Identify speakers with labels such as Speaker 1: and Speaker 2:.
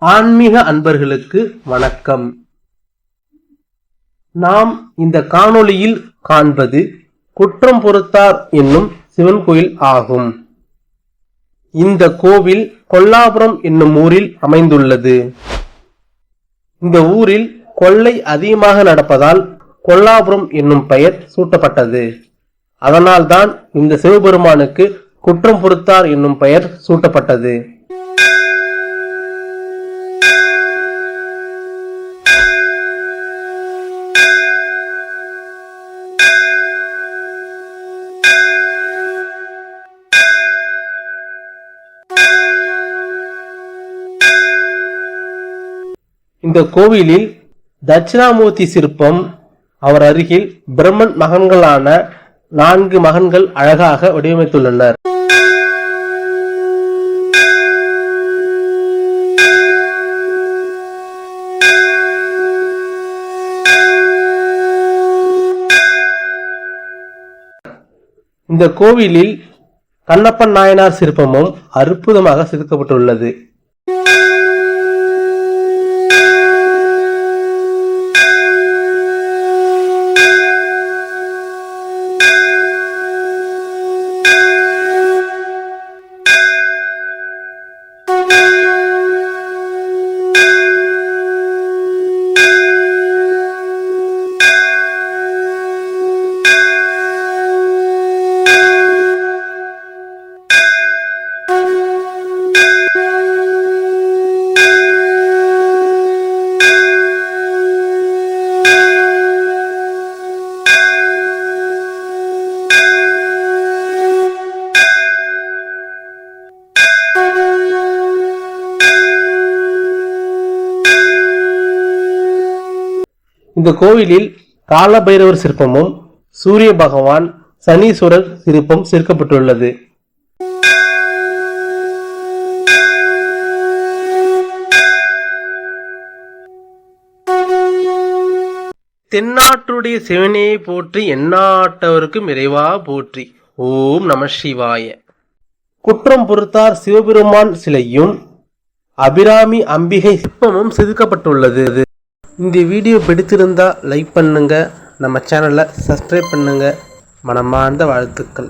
Speaker 1: ஆன்மீக அன்பர்களுக்கு வணக்கம். நாம் இந்த காணொளியில் காண்பது குற்றம் பொறுத்தார் என்னும் சிவன் கோயில் ஆகும். இந்த கோவில் கொல்லாபுரம் என்னும் ஊரில் அமைந்துள்ளது. இந்த ஊரில் கொள்ளை அதிகமாக நடப்பதால் கொல்லாபுரம் என்னும் பெயர் சூட்டப்பட்டது. அதனால்தான் இந்த சிவபெருமானுக்கு குற்றம் பொறுத்தார் என்னும் பெயர் சூட்டப்பட்டது. இந்த கோவிலில் தட்சிணாமூர்த்தி சிற்பம், அவர் அருகில் பிரம்மன் மகன்களான 4 மகன்கள் அழகாக வடிவமைத்துள்ளனர். இந்த கோவிலில் கண்ணப்பன் நாயனார் சிற்பமும் அற்புதமாக செதுக்கப்பட்டுள்ளது. இந்த கோவிலில் காலபைரவர் சிற்பமும் சூரிய பகவான், சனீஸ்வரர் சிற்பம் சேர்க்கப்பட்டுள்ளது. தென்னாட்டுடைய சிவனையை போற்றி, எந்நாட்டவருக்கும் இறைவா போற்றி. ஓம் நம சிவாய. குற்றம் பொறுத்தார் சிவபெருமான் சிலையும் அபிராமி அம்பிகை சிற்பமும் செதுக்கப்பட்டுள்ளது. இந்த வீடியோ பிடித்திருந்தா லைக் பண்ணுங்க, நம்ம சேனலை சப்ஸ்கிரைப் பண்ணுங்க. மனமார்ந்த வாழ்த்துக்கள்.